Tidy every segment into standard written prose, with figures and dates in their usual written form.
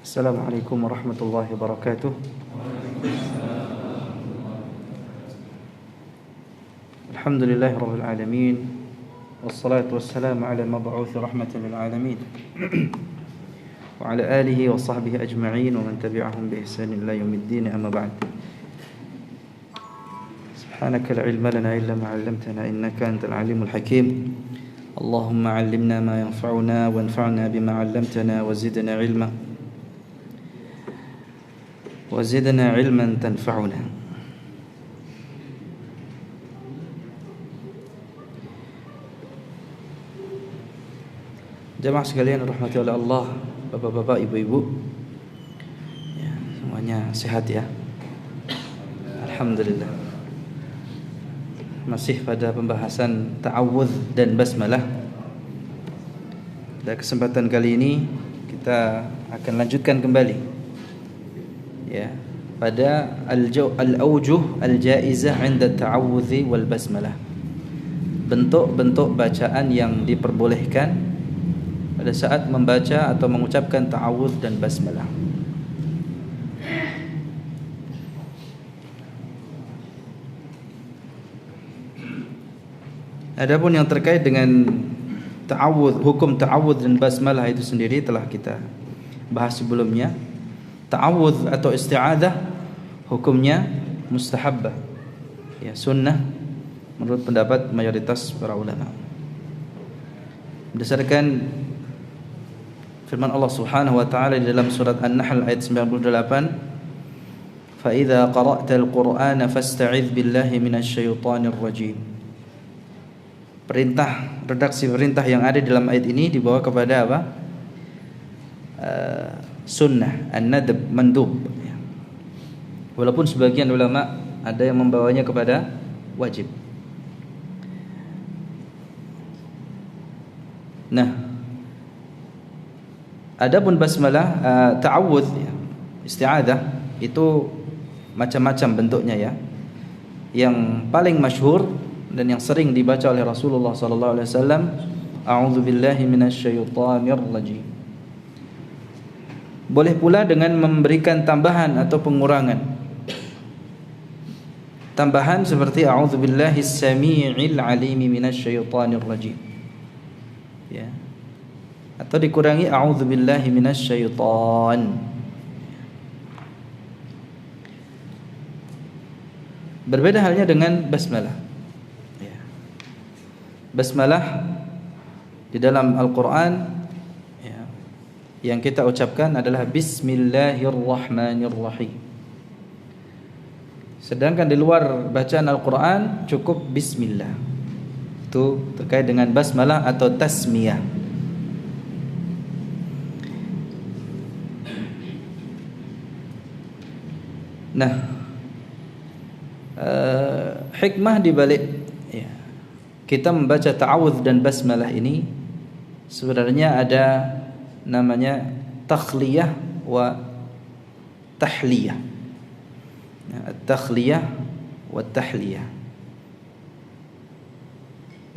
Assalamualaikum warahmatullahi wabarakatuh. Alhamdulillahi rabbil alamin. Wassalatu wassalamu ala al-mab'uuth rahmatan lil alamin. Wa ala alihi wa sahbihi ajma'in wa man tabi'ahum bi ihsan ila yaumiddin, amma ba'd. Subhanaka la ilma lana illa ma 'allamtana innaka antal alimul hakim. Allahumma 'allimna ma yanfa'una wanfa'na bima 'allamtana wa zidna 'ilma. وزدنا علما تنفعنا. Jamaah sekalian rahmati oleh Allah, bapak-bapak, ibu-ibu, ya, semuanya sehat ya. Alhamdulillah. Masih pada pembahasan ta'awudz dan basmalah. Pada kesempatan kali ini kita akan lanjutkan kembali ya pada al-awjuh al-jaizah 'inda ta'awudzi wal basmalah. Bentuk-bentuk bacaan yang diperbolehkan pada saat membaca atau mengucapkan ta'awudz dan basmalah. Adapun yang terkait dengan ta'awudz, hukum ta'awudz dan basmalah itu sendiri telah kita bahas sebelumnya. Ta'awudz atau isti'adzah hukumnya mustahabbah, ya, sunnah menurut pendapat mayoritas para ulama. Berdasarkan firman Allah Subhanahu wa taala di dalam surat An-Nahl ayat 98, "Fa idza qara'tal Qur'ana fasta'idz billahi minasyaitonir rajim." Perintah, redaksi perintah yang ada dalam ayat ini dibawa kepada apa? Sunnah, an-nadb, mandub. Walaupun sebagian ulama ada yang membawanya kepada wajib. Nah, adapun basmalah, ta'awudz, isti'adzah itu macam-macam bentuknya ya. Yang paling masyhur dan yang sering dibaca oleh Rasulullah sallallahu alaihi wasallam, a'udzubillahi minasyaitonir rajim. Boleh pula dengan memberikan tambahan atau pengurangan. Tambahan seperti a'udzubillahis samii'il 'aliimi minasyaitonir rajim. Ya. Atau dikurangi a'udzubillahi minasyaiton. Berbeda halnya dengan basmalah. Ya. Basmalah di dalam Al-Qur'an yang kita ucapkan adalah Bismillahirrahmanirrahim. Sedangkan di luar bacaan Al-Quran cukup Bismillah. Itu terkait dengan basmalah atau tasmiyah. Nah, hikmah dibalik ya, kita membaca ta'awudz dan basmalah ini sebenarnya ada namanya takhliyah wa tahliyah. Takhliyah wa tahliyah.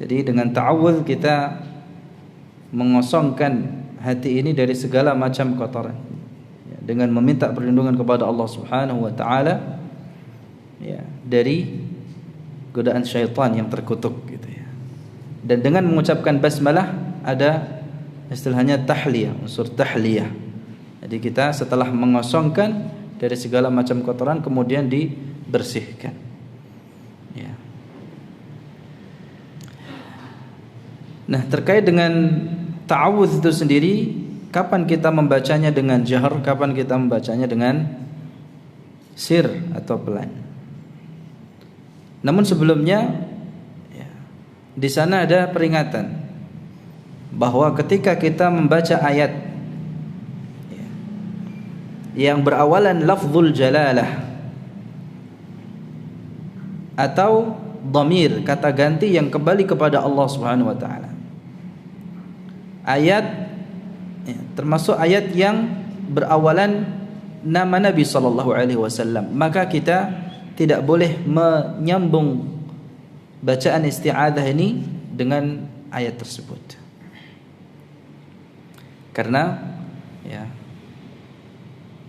Jadi dengan ta'awudz kita mengosongkan hati ini dari segala macam kotoran ya, dengan meminta perlindungan kepada Allah Subhanahu wa taala ya, dari godaan syaitan yang terkutuk gitu ya. Dan dengan mengucapkan basmalah ada istilahnya tahliyah, unsur tahliyah. Jadi kita setelah mengosongkan dari segala macam kotoran kemudian dibersihkan. Ya. Nah, terkait dengan ta'awudz itu sendiri, kapan kita membacanya dengan jahar, kapan kita membacanya dengan sir atau pelan. Namun sebelumnya ya, di sana ada peringatan bahwa ketika kita membaca ayat yang berawalan lafzul jalalah atau dhamir, kata ganti yang kembali kepada Allah Subhanahu wa taala, ayat termasuk ayat yang berawalan nama Nabi sallallahu alaihi wasallam, maka kita tidak boleh menyambung bacaan isti'adzah ini dengan ayat tersebut. Karena ya,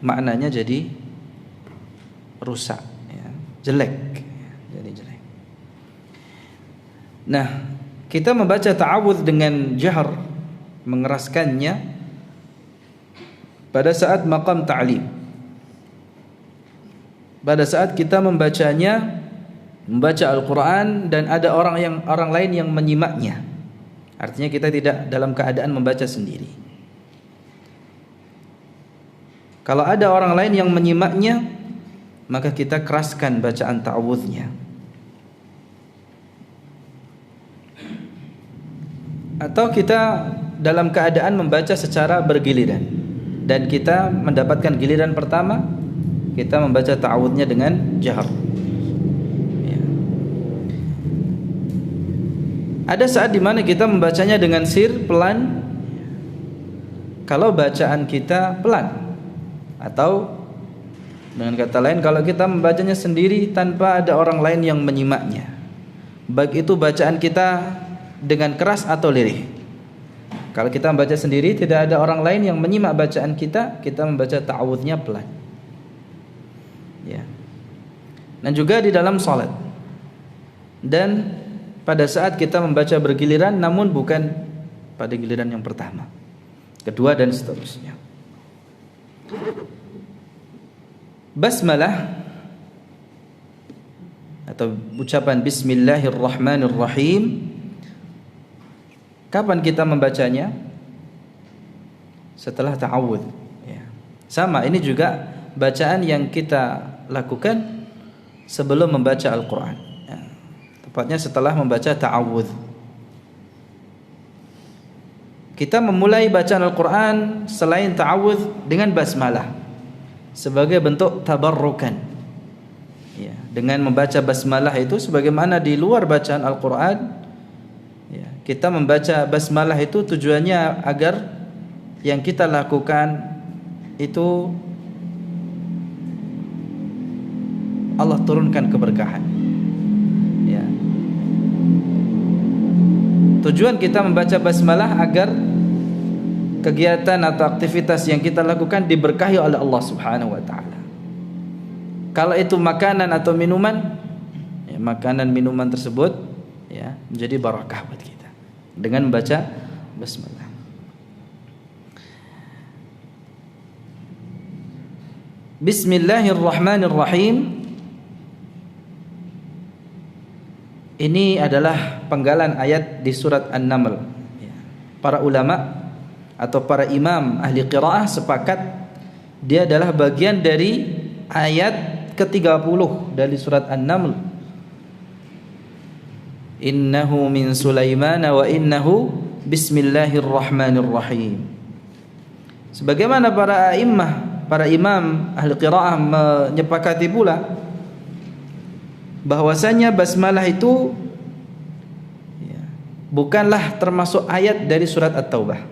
maknanya jadi rusak, ya, jelek, jadi jelek. Nah, kita membaca ta'awudz dengan jahar, mengeraskannya pada saat maqam ta'lim. Pada saat kita membacanya, membaca Al-Quran dan ada orang lain yang menyimaknya. Artinya kita tidak dalam keadaan membaca sendiri. Kalau ada orang lain yang menyimaknya, maka kita keraskan bacaan ta'awudznya. Atau kita dalam keadaan membaca secara bergiliran, dan kita mendapatkan giliran pertama, kita membaca ta'awudznya dengan jahar. Ya. Ada saat dimana kita membacanya dengan sir, pelan. Kalau bacaan kita pelan, atau dengan kata lain, kalau kita membacanya sendiri tanpa ada orang lain yang menyimaknya, baik itu bacaan kita dengan keras atau lirih. Kalau kita membaca sendiri, tidak ada orang lain yang menyimak bacaan kita, kita membaca ta'awudznya pelan. Ya. Dan juga di dalam salat. Dan pada saat kita membaca bergiliran, namun bukan pada giliran yang pertama, kedua, dan seterusnya. Basmalah atau ucapan Bismillahirrahmanirrahim, kapan kita membacanya? Setelah ta'awudz, ya. Sama, ini juga bacaan yang kita lakukan sebelum membaca Al-Quran, ya. Tepatnya setelah membaca ta'awudz. Kita memulai bacaan Al-Quran selain ta'awudz dengan basmalah sebagai bentuk tabarrukan, ya. Dengan membaca basmalah itu, sebagaimana di luar bacaan Al-Quran, ya, kita membaca basmalah itu tujuannya agar yang kita lakukan itu Allah turunkan keberkahan, ya. Tujuan kita membaca basmalah agar kegiatan atau aktivitas yang kita lakukan diberkahi oleh Allah Subhanahu wa taala. Kalau itu makanan atau minuman, ya, makanan minuman tersebut, ya, menjadi barakah buat kita dengan membaca basmalah. Bismillahirrahmanirrahim. Ini adalah penggalan ayat di surat An-Naml. Para ulama atau para imam ahli qiraah sepakat dia adalah bagian dari ayat ke-30 dari surat An-Naml. Innahu min Sulaiman wa innahu bismillahirrahmanirrahim. Sebagaimana para imam ahli qiraah menyepakati pula bahwasanya basmalah itu, ya, bukanlah termasuk ayat dari surat At-Taubah.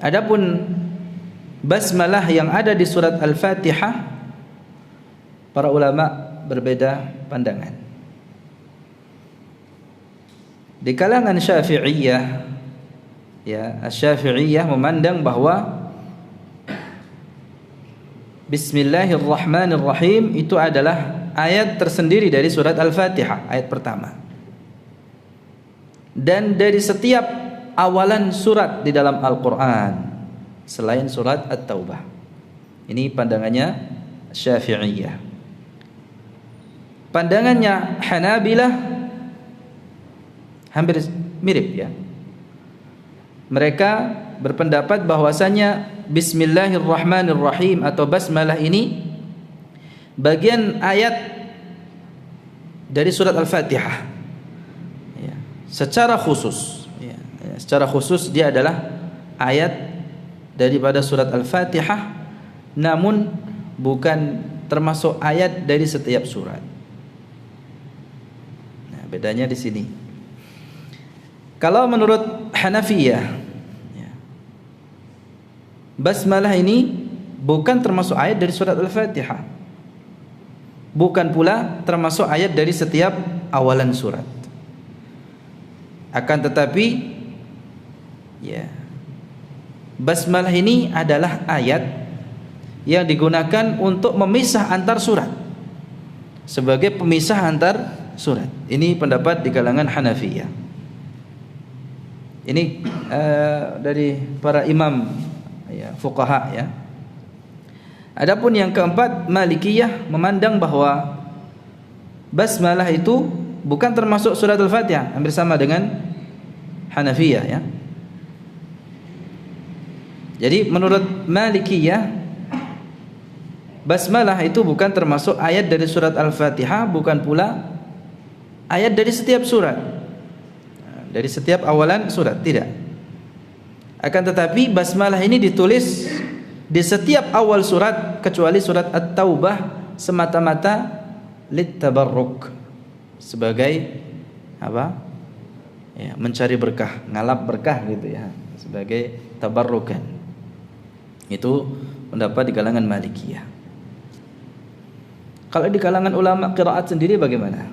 Adapun basmalah yang ada di surat Al-Fatihah, para ulama berbeda pandangan. Di kalangan Syafi'iyah, ya, Asy-Syafi'iyah memandang bahwa Bismillahirrahmanirrahim itu adalah ayat tersendiri dari surat Al-Fatihah, ayat pertama. Dan dari setiap awalan surat di dalam Al-Quran selain surat At-Taubah. Ini pandangannya Syafi'iyah. Pandangannya Hanabilah hampir mirip, ya. Mereka berpendapat bahwasanya Bismillahirrahmanirrahim atau basmalah ini bagian ayat dari surat Al-Fatihah, ya, secara khusus, ya, secara khusus dia adalah ayat daripada surat Al-Fatihah, namun bukan termasuk ayat dari setiap surat. Nah, bedanya di sini. Kalau menurut Hanafiyah, basmalah ini bukan termasuk ayat dari surat Al-Fatihah, bukan pula termasuk ayat dari setiap awalan surat. Akan tetapi, ya, Basmalah ini adalah ayat yang digunakan untuk memisah antar surat, sebagai pemisah antar surat. Ini pendapat di kalangan Hanafiyah. Ini dari para imam ya, fuqaha ya. Adapun yang keempat, Malikiyah memandang bahwa basmalah itu bukan termasuk surat Al-Fatihah, hampir sama dengan Hanafiyah ya. Jadi menurut Malikiyah, basmalah itu bukan termasuk ayat dari surat Al-Fatihah, bukan pula ayat dari setiap surat, dari setiap awalan surat, tidak. Akan tetapi basmalah ini ditulis di setiap awal surat kecuali surat At-Taubah, semata-mata littabarruk, sebagai apa? Ya, mencari berkah, ngalap berkah gitu ya, sebagai tabarrukan. Itu pendapat di kalangan Malikiyah. Kalau di kalangan ulama qiraat sendiri bagaimana?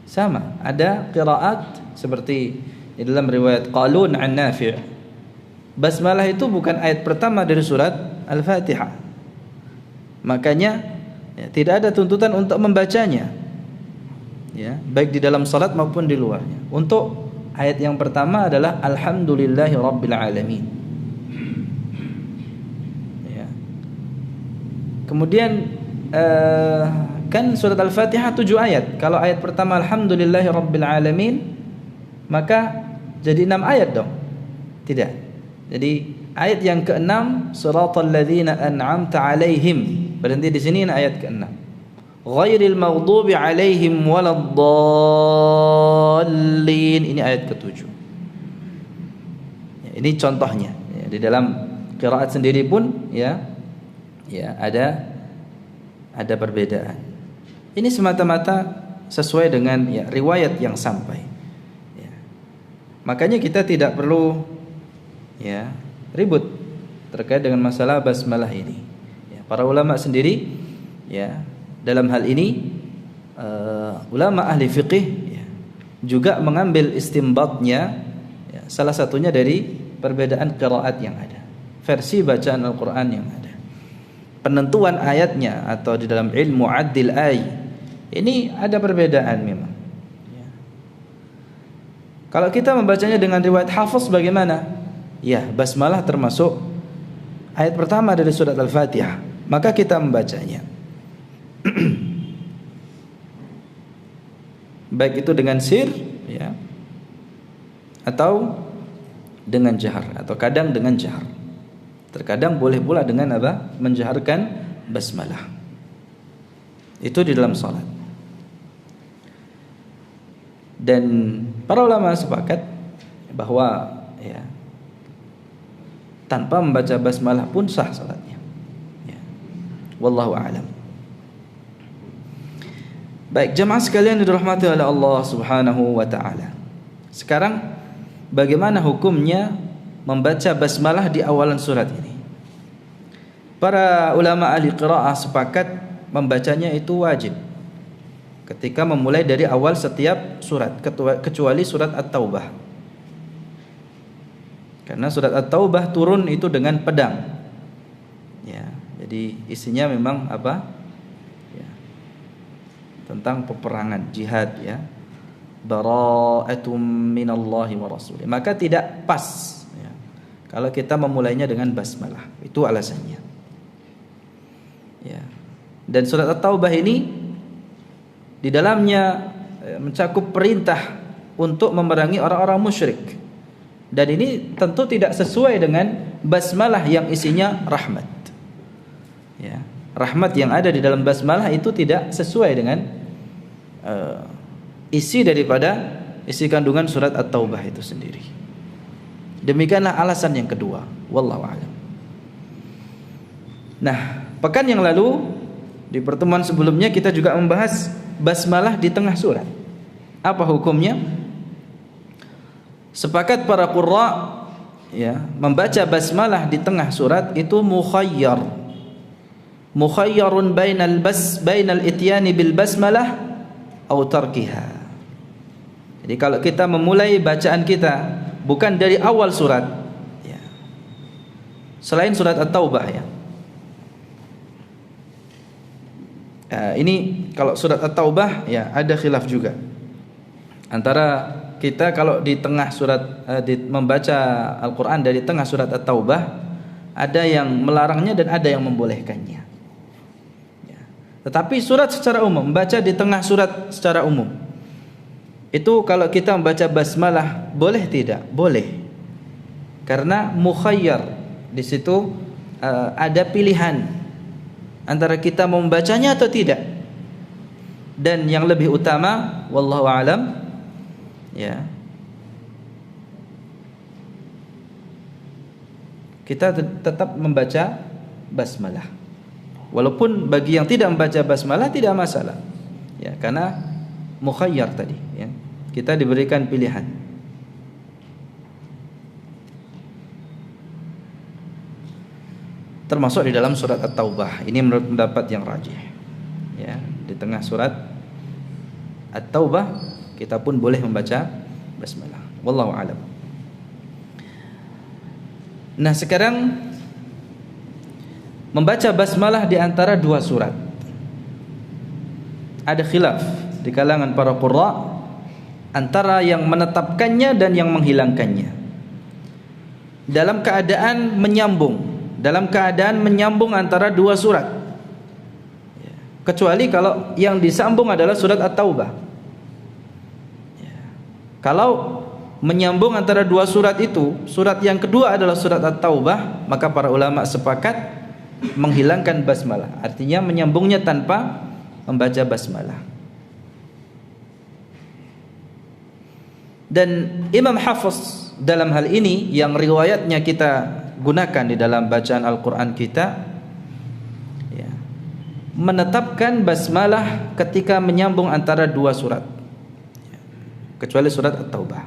Sama, ada qiraat seperti di dalam riwayat Qalun an Nafi'. Basmalah itu bukan ayat pertama dari surat Al-Fatihah. Makanya ya, tidak ada tuntutan untuk membacanya. Ya, baik di dalam salat maupun di luarnya. Untuk ayat yang pertama adalah Alhamdulillahi Rabbil Alamin. Ya. Kemudian kan surat Al-Fatihah 7 ayat. Kalau ayat pertama Alhamdulillahi Rabbil Alamin, maka jadi 6 ayat dong. Tidak. Jadi ayat yang ke-6 Siratal ladzina an'amta 'alaihim, berhenti di sini ayat ke-6. Ghairil maghdubi 'alaihim waladdallin, ini ayat ke-7. Ya, ini contohnya. Ya, di dalam qiraat sendiri pun ya ada perbedaan. Ini semata-mata sesuai dengan ya riwayat yang sampai. Ya. Makanya kita tidak perlu ya ribut terkait dengan masalah basmalah ini. Ya, para ulama sendiri ya dalam hal ini ulama ahli fiqih ya, juga mengambil istimbatnya ya, salah satunya dari perbedaan qiraat yang ada, versi bacaan Al-Quran yang ada, penentuan ayatnya, atau di dalam ilmu addil ay, ini ada perbedaan memang ya. Kalau kita membacanya dengan riwayat Hafiz bagaimana? Ya, basmalah termasuk ayat pertama dari surat Al-Fatihah, maka kita membacanya baik itu dengan sir ya, atau dengan jahar, atau kadang dengan jahar. Terkadang boleh pula dengan apa? Menjaharkan basmalah. Itu di dalam salat. Dan para ulama sepakat bahwa ya tanpa membaca basmalah pun sah salatnya. Ya. Wallahu a'lam. Baik, jemaah sekalian yang dirahmati oleh Allah Subhanahu wa taala. Sekarang bagaimana hukumnya membaca basmalah di awalan surat ini? Para ulama ahli qiraah sepakat membacanya itu wajib ketika memulai dari awal setiap surat, kecuali surat At-Taubah. Karena surat At-Taubah turun itu dengan pedang. Ya, jadi isinya memang apa? Ya, tentang peperangan, jihad ya. Bara'atum minallahi wa rasulih. Maka tidak pas ya, kalau kita memulainya dengan basmalah. Itu alasannya. Ya. Dan surat At-Taubah ini di dalamnya mencakup perintah untuk memerangi orang-orang musyrik. Dan ini tentu tidak sesuai dengan basmalah yang isinya rahmat. Ya, rahmat yang ada di dalam basmalah itu tidak sesuai dengan isi daripada isi kandungan surat At-Taubah itu sendiri. Demikianlah alasan yang kedua. Wallahu a'lam. Nah, pekan yang lalu di pertemuan sebelumnya kita juga membahas basmalah di tengah surat. Apa hukumnya? Sepakat para qurra ya, membaca basmalah di tengah surat itu mukhayyar. Mukhayyarun bainal ityani bil basmalah atau tarkiha. Jadi kalau kita memulai bacaan kita bukan dari awal surat ya, selain surat At-Taubah ya. Ini kalau surat At-Taubah ya ada khilaf juga antara kita kalau di tengah surat membaca Al-Quran dari tengah surat At-Taubah, ada yang melarangnya dan ada yang membolehkannya ya. Tetapi surat secara umum, membaca di tengah surat secara umum itu kalau kita membaca basmalah boleh tidak? Boleh, karena mukhayyar, di situ ada pilihan antara kita mau membacanya atau tidak. Dan yang lebih utama wallahu alam ya, kita tetap membaca basmalah. Walaupun bagi yang tidak membaca basmalah tidak masalah. Ya, karena mukhayyar tadi ya. Kita diberikan pilihan. Termasuk di dalam surat At-Taubah. Ini menurut pendapat yang rajih. Ya, di tengah surat At-Taubah kita pun boleh membaca basmalah. Wallahu a'lam. Nah, sekarang membaca basmalah di antara dua surat. Ada khilaf di kalangan para qurra antara yang menetapkannya dan yang menghilangkannya. Dalam keadaan menyambung antara dua surat. Kecuali kalau yang disambung adalah surat At-Taubah. Kalau menyambung antara dua surat itu, surat yang kedua adalah surat At-Taubah, maka para ulama sepakat menghilangkan basmalah. Artinya menyambungnya tanpa membaca basmalah. Dan Imam Hafiz dalam hal ini yang riwayatnya kita gunakan di dalam bacaan Al-Quran kita ya, menetapkan basmalah ketika menyambung antara dua surat ya, kecuali surat At-Taubah.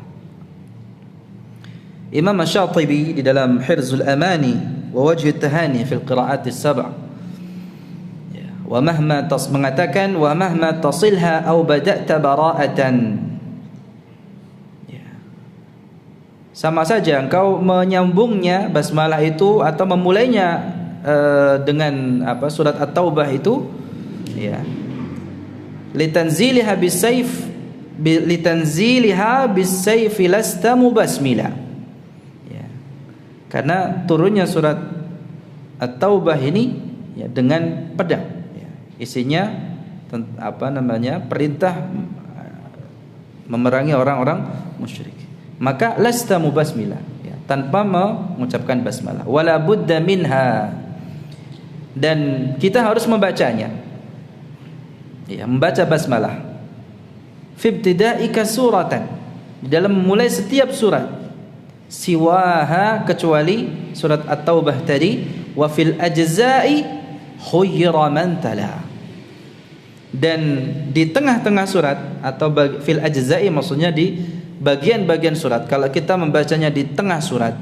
Imam Asy-Syatibi di dalam Hirzul Amani wa Wajh At-Tahani fil Qira'at as-Sab' ya, mengatakan wa mahma tasilha aw bada'ta bara'atan, sama saja engkau menyambungnya basmalah itu atau memulainya dengan surat At-Taubah itu ya, litanziliha bis-sayf lasta mubasmila ya, karena turunnya surat At-Taubah ini ya dengan pedang ya. Isinya perintah memerangi orang-orang musyrik. Maka lasta mubasmila ya, tanpa mengucapkan basmalah. Wala budda minha, dan kita harus membacanya ya, membaca basmalah fi ibtidaika suratan, di dalam memulai setiap surat, siwaha, kecuali surat At-Taubah tadi, wa fil ajza'i khuyyira man tala, dan di tengah-tengah surat atau fil ajza'i maksudnya di bagian-bagian surat. Kalau kita membacanya di tengah surat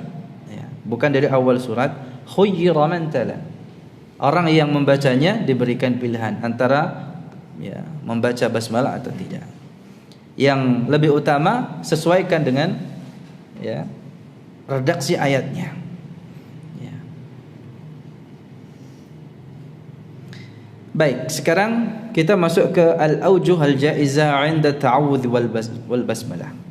ya, bukan dari awal surat, khuyyira man tala, orang yang membacanya diberikan pilihan antara ya, membaca basmalah atau tidak. Yang lebih utama sesuaikan dengan ya, redaksi ayatnya ya. Baik, sekarang kita masuk ke al-aujuh al-jaizah 'inda ta'awudz wal basmalah.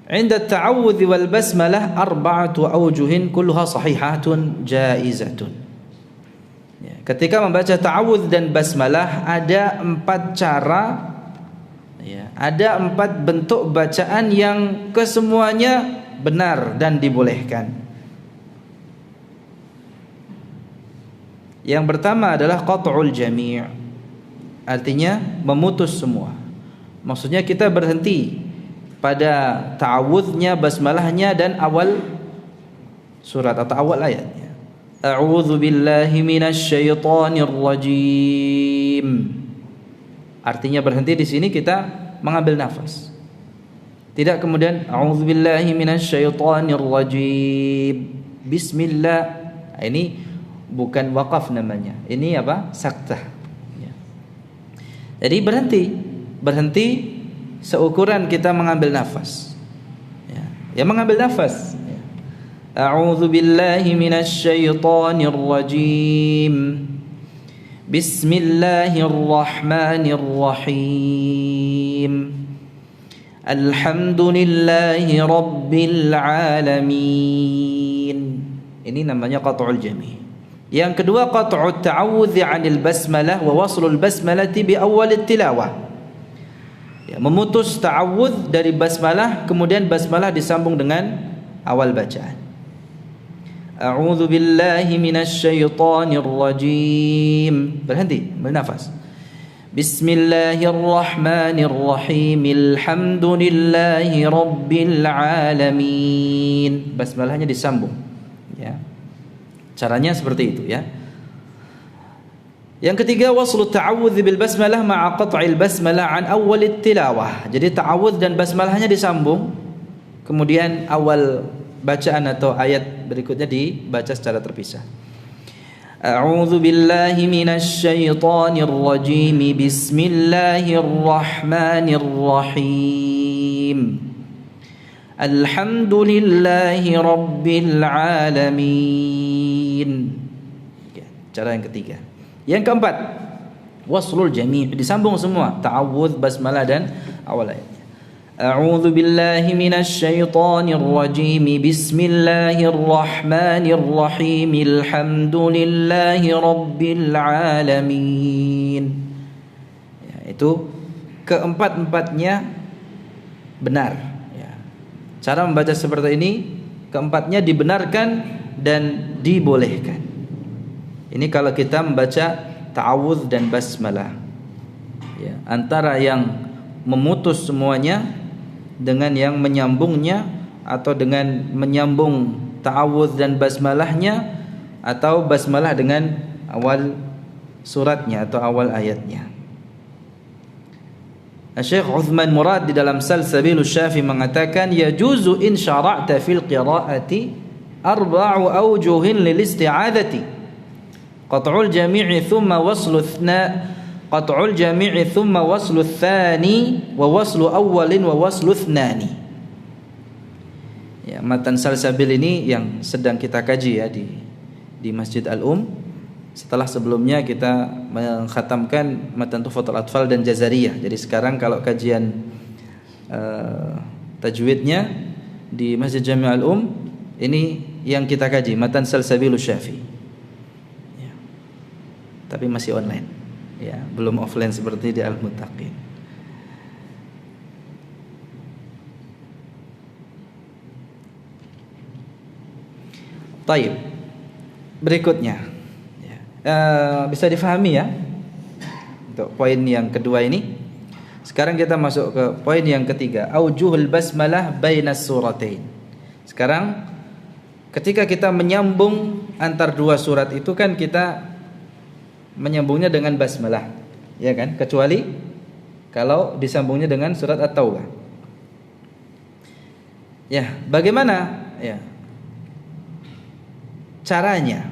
'Inda at-ta'awudz wal basmalah arba'atu awjuhin kulluha sahihatun jaizatun. Ya, ketika membaca ta'awudz dan basmalah ada 4 cara ya, ada 4 bentuk bacaan yang kesemuanya benar dan dibolehkan. Yang pertama adalah qat'ul jami', artinya memutus semua. Maksudnya kita berhenti pada ta'awudznya, basmalahnya dan awal surat atau awal ayatnya. A'udzu billahi minasy syaithanir rajim. Artinya berhenti di sini, kita mengambil nafas. Tidak kemudian a'udzu billahi minasy syaithanir rajim. Bismillah. Ini bukan waqaf namanya. Ini apa? Saktah. Ya. Jadi berhenti seukuran kita mengambil nafas ya, mengambil nafas ya. A'udzu billahi minasy syaithanir rajim. Bismillahirrahmanirrahim. Alhamdulillahi rabbil alamin. Ini namanya qat'ul jami'. Yang kedua qat'ut ta'awudz 'anil basmalah wa waslul basmalati bi awwal tilawah. Ya, memutus ta'awudz dari basmalah, kemudian basmalah disambung dengan awal bacaan. A'udzu billahi minasy syaithanir rajim. Berhenti, bernafas. Bismillahirrahmanirrahim. Alhamdulillahi rabbil alamin. Basmalahnya disambung, ya. Caranya seperti itu, ya. Yang ketiga waslu ta'awudz bil basmalah ma'a qat'il basmalah an awwal tilawah. Jadi ta'awudz dan basmalahnya disambung, kemudian awal bacaan atau ayat berikutnya dibaca secara terpisah. A'udzu billahi minasy syaithanir rajim. Bismillahirrahmanirrahim. Alhamdulillahi rabbil alamin. Cara yang ketiga. Yang keempat, waslul jami', disambung semua, ta'awudz, basmalah dan awal ayatnya. A'udzu billahi minasy syaithanir rajim. Bismillahirrahmanirrahim. Alhamdulillahi rabbil alamin. Ya, itu keempat-empatnya benar, ya. Cara membaca seperti ini keempatnya dibenarkan dan dibolehkan. Ini kalau kita membaca ta'awudz dan basmalah, ya, antara yang memutus semuanya dengan yang menyambungnya, atau dengan menyambung ta'awudz dan basmalahnya, atau basmalah dengan awal suratnya atau awal ayatnya. Syekh Uthman Murad di dalam Salsabilus Syafi mengatakan yajuzu in syara'ta fil qira'ati arba'u awjuhin lil isti'adzati. Qat'ul jami'i thumma waslu qat'ul jami'i thumma waslu tsani wa waslu awwalin wa waslu tsanani. Ya, matan Salsabil ini yang sedang kita kaji, ya, di Masjid Al-Um. Setelah sebelumnya kita mengkhatamkan matan Tuhfatul Atfal dan Jazariyah. Jadi sekarang kalau kajian tajwidnya di Masjid Jami' Al-Um, ini yang kita kaji matan Salsabilus Syafi, ya. Tapi masih online, ya, belum offline seperti di Al-Muttaqin. Taib. Berikutnya, ya, bisa difahami, ya, untuk poin yang kedua ini. Sekarang kita masuk ke poin yang ketiga, aujuhul basmalah bainas suratain. Sekarang ketika kita menyambung antar dua surat itu kan kita menyambungnya dengan basmalah, ya kan? Kecuali kalau disambungnya dengan surat At-Taubah. Ya, bagaimana, ya, caranya?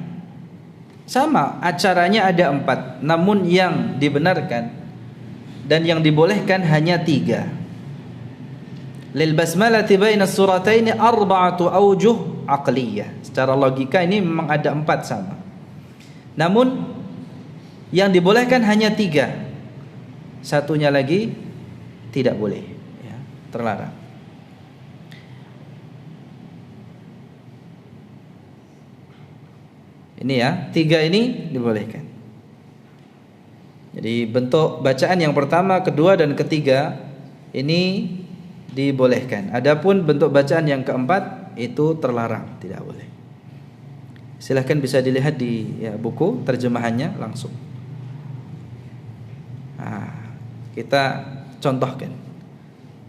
Sama, acaranya ada 4, namun yang dibenarkan dan yang dibolehkan hanya 3. Lil basmalati bainas surataini arba'atu aujuh aqliyah. Secara logika ini memang ada 4 sama. Namun yang dibolehkan hanya 3. Satunya lagi tidak boleh, ya, terlarang. Ini, ya, 3 ini dibolehkan. Jadi bentuk bacaan yang pertama, kedua dan ketiga ini dibolehkan. Adapun bentuk bacaan yang keempat itu terlarang, tidak boleh. Silahkan bisa dilihat di, ya, buku terjemahannya langsung. Nah, kita contohkan.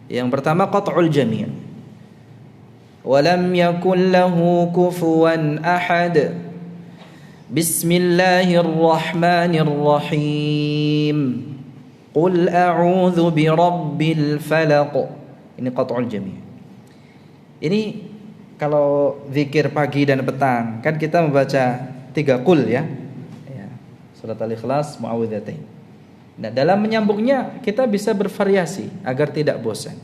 Yang pertama qat'ul jami'. Walam yakul lahu kufuwan ahad. Bismillahirrahmanirrahim. Qul a'udzu birabbil falaq. Ini qat'ul jami'. Ini kalau zikir pagi dan petang kan kita membaca 3 qul, ya. Ya. Surat Al-Ikhlas, Mu'awwidzatain. Nah, dalam menyambungnya kita bisa bervariasi agar tidak bosan.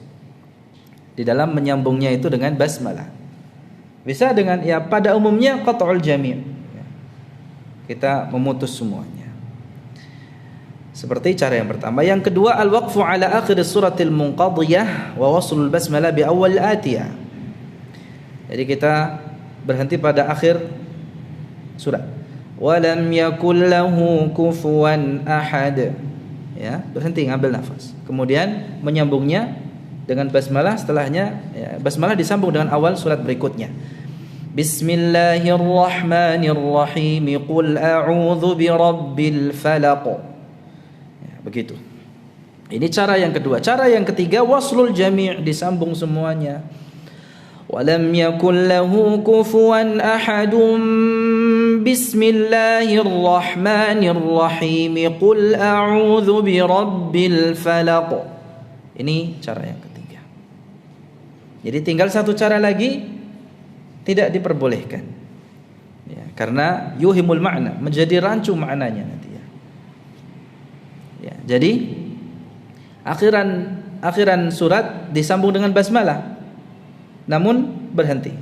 Di dalam menyambungnya itu dengan basmalah. Bisa dengan ya pada umumnya qat'ul jami'. Kita memutus semuanya. Seperti cara yang pertama. Yang kedua, al-waqfu ala akhir suratil munqadhiyah wa waslul basmalah bi awwal atiyah. Jadi kita berhenti pada akhir surat. Wa lam yakul lahu kufuwan ahad. Ya, berhenti ngambil nafas. Kemudian menyambungnya dengan basmalah, setelahnya ya, basmalah disambung dengan awal surat berikutnya. Bismillahirrahmanirrahim. Qul a'udzu birabbil falaq. Ya, begitu. Ini cara yang kedua. Cara yang ketiga, waslul jami', disambung semuanya. Walam yakul lahu kufuwan ahadun. Bismillahirrahmanirrahim. Qul a'udzu birabbil falaq. Ini cara yang ketiga. Jadi tinggal satu cara lagi, tidak diperbolehkan ya, karena yuhimul makna, menjadi rancu maknanya nanti ya. Ya, jadi akhiran surat disambung dengan basmalah, namun berhenti.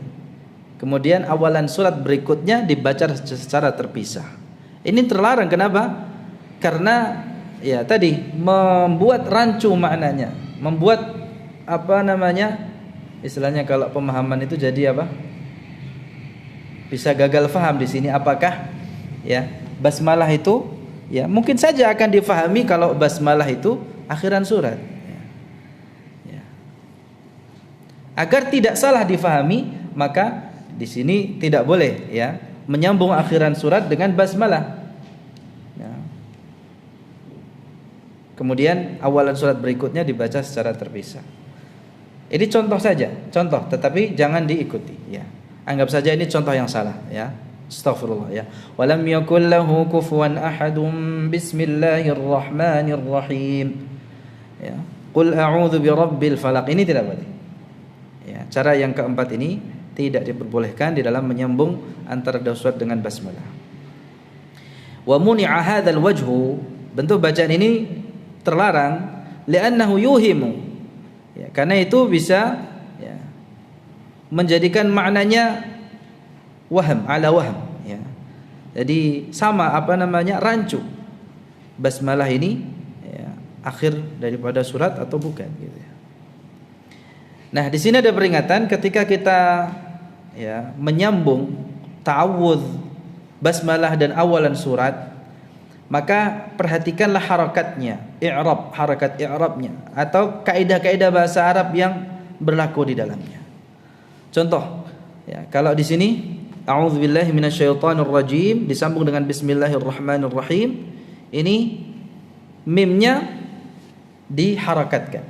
Kemudian awalan surat berikutnya dibaca secara terpisah. Ini terlarang, kenapa? Karena ya tadi membuat rancu maknanya, membuat apa namanya, istilahnya kalau pemahaman itu jadi apa? Bisa gagal faham di sini. Apakah ya basmalah itu ya mungkin saja akan difahami kalau basmalah itu akhiran surat ya. Ya. Agar tidak salah difahami, maka di sini tidak boleh ya menyambung akhiran surat dengan basmalah ya. Kemudian awalan surat berikutnya dibaca secara terpisah. Ini contoh saja, contoh, tetapi jangan diikuti ya. Anggap saja ini contoh yang salah ya. Astaghfirullah ya. Walam yakul lahu kufuwan ahadun. Bismillahirrahmanirrahim. Ya. Qul a'udzu birabbil falaq. Ini tidak boleh. Ya, cara yang keempat ini tidak diperbolehkan di dalam menyambung antara surat dengan basmalah. Wa muni'a hadzal wajhu, bentuk bacaan ini terlarang li'annahu yuhimu. Ya, karena itu bisa menjadikan maknanya waham ala waham ya. Jadi sama apa namanya, rancu. Basmalah ini ya, akhir daripada surat atau bukan gitu ya. Nah, di sini ada peringatan ketika kita ya menyambung ta'awudz, basmalah dan awalan surat, maka perhatikanlah harakatnya, i'rab, harakat i'rabnya atau kaidah-kaidah bahasa Arab yang berlaku di dalamnya. Contoh, ya, kalau di sini a'udzubillahi minasyaitonirrajim disambung dengan bismillahirrahmanirrahim, ini mimnya diharakatkan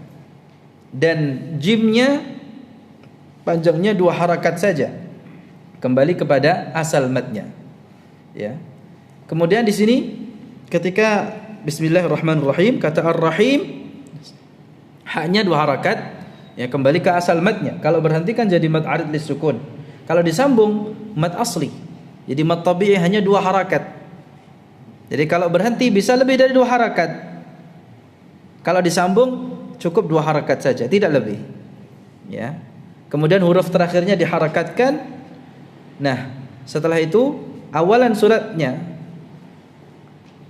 dan jimnya panjangnya 2 harakat saja, kembali kepada asal matnya. Ya. Kemudian di sini ketika bismillahirrahmanirrahim, kata ar-rahim haknya 2 harakat, ya, kembali ke asal matnya. Kalau berhenti kan jadi mat arid lis sukun. Kalau disambung mat asli, jadi mat tabi'i hanya 2 harakat. Jadi kalau berhenti bisa lebih dari 2 harakat. Kalau disambung cukup 2 harakat saja, tidak lebih. Ya. Kemudian huruf terakhirnya diharakatkan. Nah, setelah itu awalan suratnya,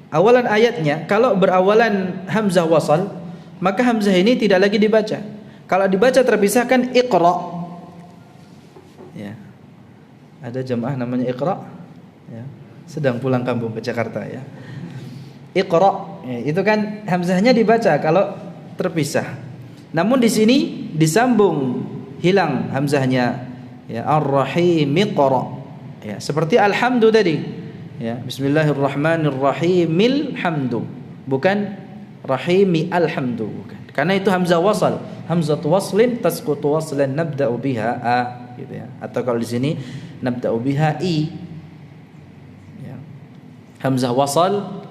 awalan ayatnya kalau berawalan hamzah wasal, maka hamzah ini tidak lagi dibaca. Kalau dibaca terpisahkan iqra. Ya. Ada jamaah namanya Iqra ya. Sedang pulang kampung ke Jakarta ya. Iqra ya, itu kan hamzahnya dibaca kalau terpisah. Namun di sini disambung, hilang hamzahnya ya, ar-rahim iqra. Ya, seperti alhamdu tadi. Ya, bismillahirrahmanirrahimil hamdu. Bukan rahimi alhamdu, bukan. Karena itu hamzah wasal, hamzatu waslin tasqutu waslan nabda'u biha a gitu ya. Atau kalau di sini nabda'u biha i. Ya. Hamzah wasal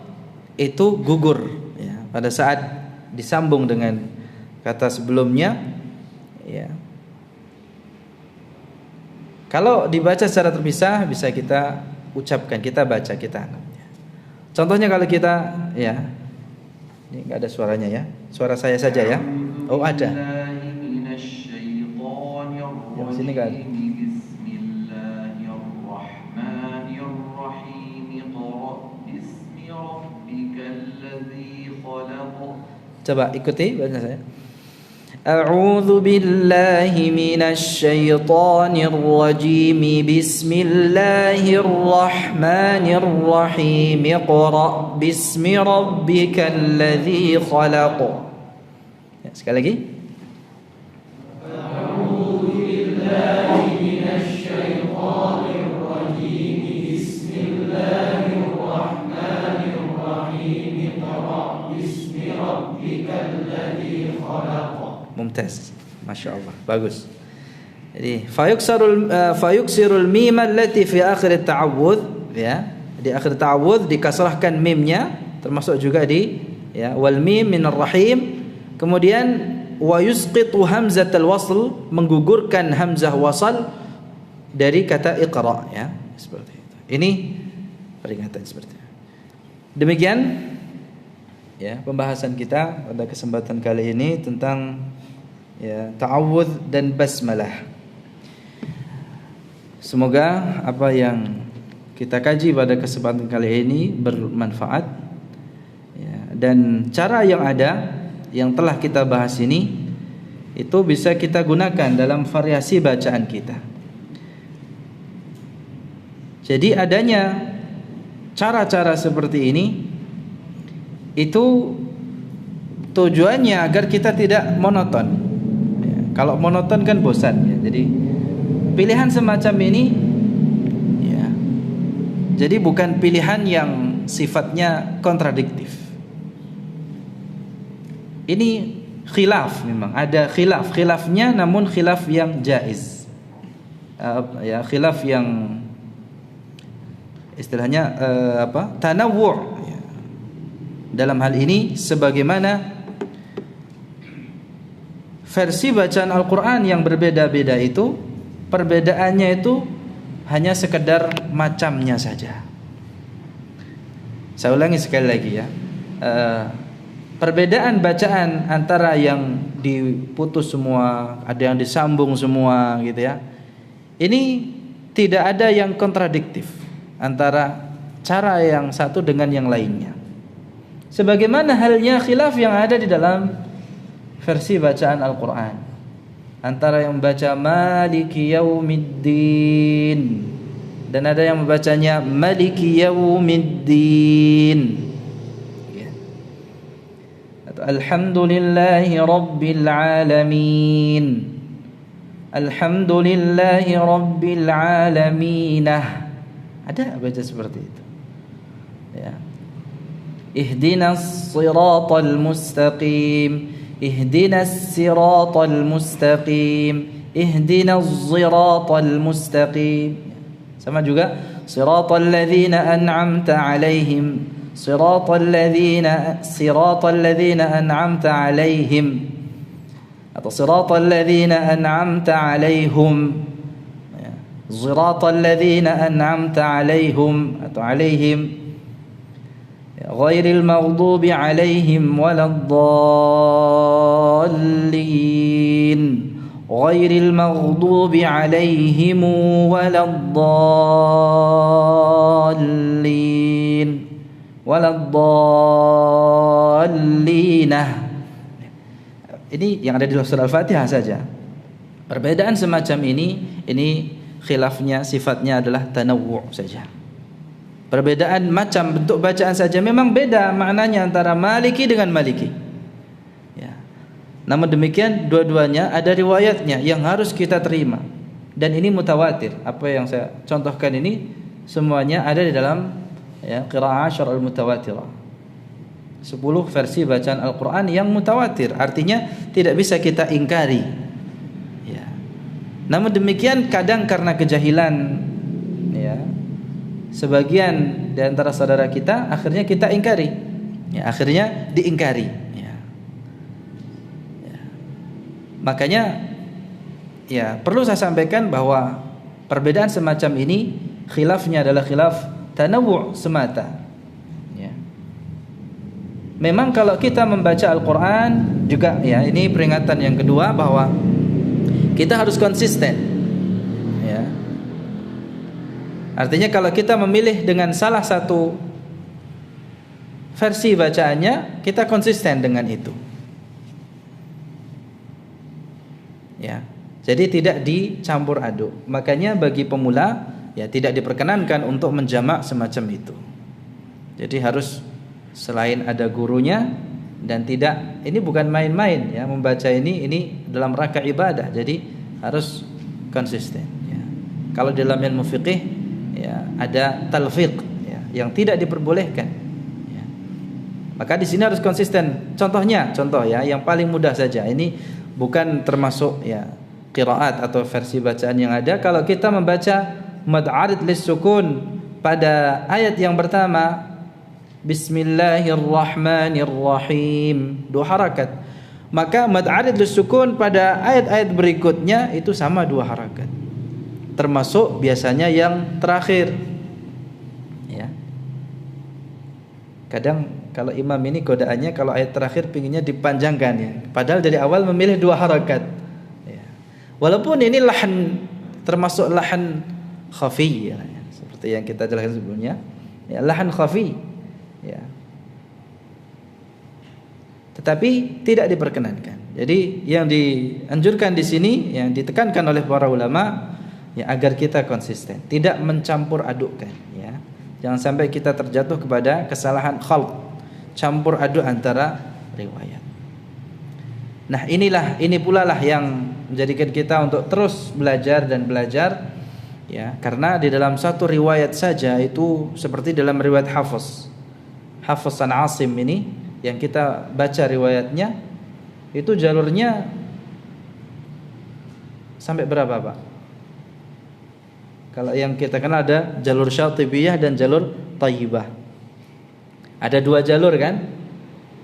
itu gugur ya pada saat disambung dengan kata sebelumnya ya. Kalau dibaca secara terpisah bisa kita ucapkan, kita baca, kita anggap. Contohnya kalau kita ya, ini enggak ada suaranya ya. Suara saya saja ya. Oh, ada. Yang sini enggak ada. Coba ikuti baca saya. A'udzu billahi minasy syaithanir rajim. Bismillahirrahmanirrahim. Iqra bismi rabbikal ladzi khalaq. Ya, sekali lagi. A'udzu billahi minasy syaithanir rajim. Bismillahirrahmanirrahim. Iqra bismi rabbikal ladzi khalaq. Mumtaz, masya Allah, bagus. Jadi fayuksirul mim allati fi akhir ta'awudz, ya, di akhir ta'awudz dikasrahkan mimnya, termasuk juga di ya wal mim minar rahim. Kemudian wa yusqitu hamzatal wasl, menggugurkan hamzah wasal dari kata iqra, ya, seperti itu. Ini peringatan seperti itu. Demikian ya pembahasan kita pada kesempatan kali ini tentang ya ta'awudz dan basmalah. Semoga apa yang kita kaji pada kesempatan kali ini bermanfaat ya, dan cara yang ada yang telah kita bahas ini itu bisa kita gunakan dalam variasi bacaan kita. Jadi adanya cara-cara seperti ini itu tujuannya agar kita tidak monoton. Ya, kalau monoton kan bosan ya. Jadi pilihan semacam ini ya, jadi bukan pilihan yang sifatnya kontradiktif. Ini khilaf, memang ada khilafnya, namun khilaf yang jaiz. Ya, khilaf yang istilahnya tanawwu'. Dalam hal ini sebagaimana versi bacaan Al-Quran yang berbeda-beda itu, perbedaannya itu hanya sekedar macamnya saja. Saya ulangi sekali lagi ya, perbedaan bacaan antara yang diputus semua, ada yang disambung semua gitu ya, ini tidak ada yang kontradiktif antara cara yang satu dengan yang lainnya. Sebagaimana halnya khilaf yang ada di dalam versi bacaan Al-Quran, antara yang membaca Maliki Yaumiddin dan ada yang membacanya Maliki Yaumiddin ya. Atau Alhamdulillahi Rabbil Alamin, Alhamdulillahi Rabbil Alaminah. Ada baca seperti itu ya. Ihdinas siratal mustaqim, ihdinas siratal mustaqim, ihdinas siratal mustaqim. Sama juga siratal ladzina an'amta 'alaihim, siratal ladzina an'amta 'alaihim, atau siratal ladzina an'amta 'alaihum, siratal ladzina an'amta 'alaihim atau 'alaihim, ghairil maghdubi 'alaihim waladdallin, ghairil maghdubi 'alaihim waladdallinah. Ini yang ada di surah Al-Fatihah saja. Perbedaan semacam ini khilafnya sifatnya adalah tanawwu' saja. Perbedaan macam bentuk bacaan saja, memang beda maknanya antara Maliki dengan Maliki ya. Namun demikian dua-duanya ada riwayatnya yang harus kita terima, dan ini mutawatir. Apa yang saya contohkan ini semuanya ada di dalam ya qiraa'ah syar'ul mutawatirah, 10 versi bacaan Al-Quran yang mutawatir, artinya tidak bisa kita ingkari ya. Namun demikian kadang karena kejahilan ya sebagian di antara saudara kita, akhirnya kita ingkari ya, akhirnya diingkari ya. Makanya ya perlu saya sampaikan bahwa perbedaan semacam ini khilafnya adalah khilaf tanawwu' semata ya. Memang kalau kita membaca Al-Quran juga ya, ini peringatan yang kedua bahwa kita harus konsisten ya. Artinya kalau kita memilih dengan salah satu versi bacaannya kita konsisten dengan itu. Ya. Jadi tidak dicampur aduk. Makanya bagi pemula ya tidak diperkenankan untuk menjamak semacam itu. Jadi harus selain ada gurunya, dan tidak, ini bukan main-main ya, membaca ini dalam rangka ibadah. Jadi harus konsisten ya. Kalau dalam ilmu fiqih ya ada talfiq ya, yang tidak diperbolehkan ya. Maka di sini harus konsisten. Contoh ya yang paling mudah saja. Ini bukan termasuk ya qiraat atau versi bacaan yang ada. Kalau kita membaca mad arid lis sukun pada ayat yang pertama, Bismillahirrahmanirrahim, 2 harakat. Maka mad arid lis sukun pada ayat-ayat berikutnya itu sama 2 harakat. Termasuk biasanya yang terakhir. Ya. Kadang kalau imam ini godaannya kalau ayat terakhir pinginnya dipanjangkan ya. Padahal dari awal memilih 2 harakat. Ya. Walaupun ini lahan termasuk lahan khafi ya, seperti yang kita jelaskan sebelumnya. Ya, lahan khafi. Ya. Tetapi tidak diperkenankan. Jadi yang dianjurkan di sini, yang ditekankan oleh para ulama ya, agar kita konsisten, tidak mencampur adukkan ya. Jangan sampai kita terjatuh kepada kesalahan khalq, campur aduk antara riwayat. Nah, ini pula lah yang menjadikan kita untuk terus belajar ya, karena di dalam satu riwayat saja itu seperti dalam riwayat Hafiz an Asim ini yang kita baca riwayatnya itu jalurnya sampai berapa Pak? Kalau yang kita kenal ada jalur Syatibiyah dan jalur Thayyibah. Ada 2 jalur kan?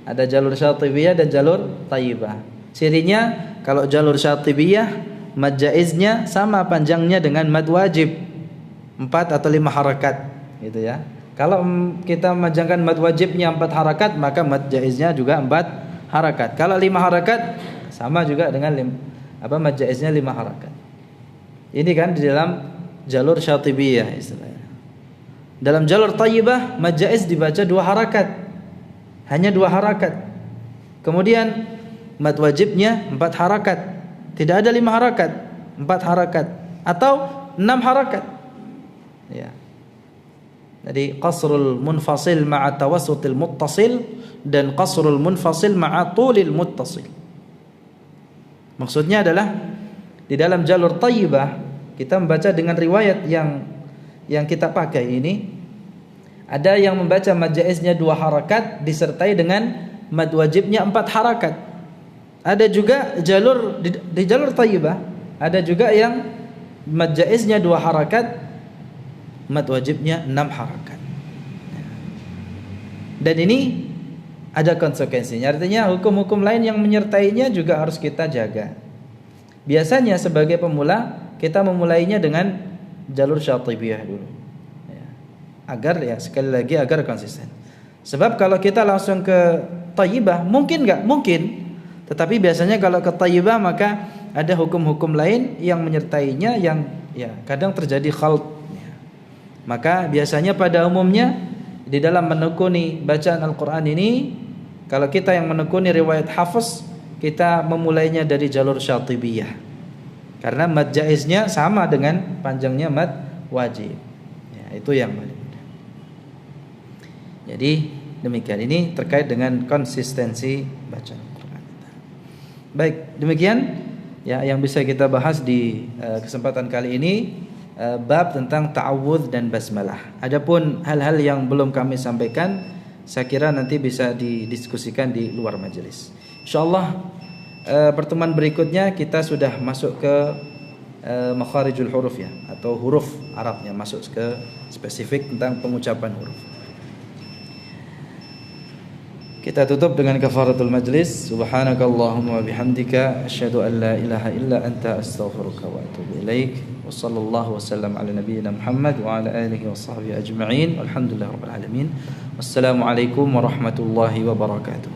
Ada jalur Syatibiyah dan jalur Thayyibah. Cirinya kalau jalur Syatibiyah mad jaiznya sama panjangnya dengan mad wajib, 4 atau 5 harakat gitu ya. Kalau kita majangkan mad wajibnya 4 harakat, maka mad jaiznya juga 4 harakat. Kalau 5 harakat sama juga dengan mad jaiznya 5 harakat. Ini kan di dalam jalur Syatibiyah istilahnya. Dalam jalur Thayyibah mad jaiz dibaca 2 harakat. Hanya 2 harakat. Kemudian mad wajibnya 4 harakat. Tidak ada 5 harakat, 4 harakat atau 6 harakat. Ya. Jadi qasrul munfasil ma'a tawassutil muttasil dan qasrul munfasil ma'a tulil muttasil. Maksudnya adalah di dalam jalur Thayyibah kita membaca dengan riwayat yang kita pakai ini, ada yang membaca mad jaiznya 2 harakat disertai dengan mad wajibnya 4 harakat. Ada juga jalur di jalur Thayyibah, ada juga yang mad jaiznya 2 harakat, mad wajibnya 6 harakat. Dan ini ada konsekuensinya. Artinya hukum-hukum lain yang menyertainya juga harus kita jaga. Biasanya sebagai pemula kita memulainya dengan jalur Syatibiyah dulu ya. Agar ya sekali lagi agar konsisten. Sebab kalau kita langsung ke Thayyibah mungkin enggak? Mungkin. Tetapi biasanya kalau ke Thayyibah maka ada hukum-hukum lain yang menyertainya yang ya kadang terjadi khalt. Maka biasanya pada umumnya di dalam menekuni bacaan Al-Quran ini, kalau kita yang menekuni riwayat Hafiz, kita memulainya dari jalur Syatibiyah, karena mad jaiznya sama dengan panjangnya mad wajib ya, itu yang paling mudah. Jadi demikian, ini terkait dengan konsistensi bacaan Al-Quran. Baik, demikian ya yang bisa kita bahas di kesempatan kali ini. Bab tentang ta'awudz dan basmalah. Adapun hal-hal yang belum kami sampaikan, saya kira nanti bisa didiskusikan di luar majelis. Insyaallah pertemuan berikutnya kita sudah masuk ke makharijul huruf ya, atau huruf Arabnya, masuk ke spesifik tentang pengucapan huruf. Kita tutup dengan kafaratul majlis. Subhanakallahumma wa bihamdika asyhadu an la ilaha illa anta astaghfiruka wa atubu ilaik. Wa sallallahu wasallam ala nabiyyina Muhammad wa ala alihi wa sahbihi ajma'in. Walhamdulillahirabbil alamin. Wassalamu alaikum warahmatullahi wabarakatuh.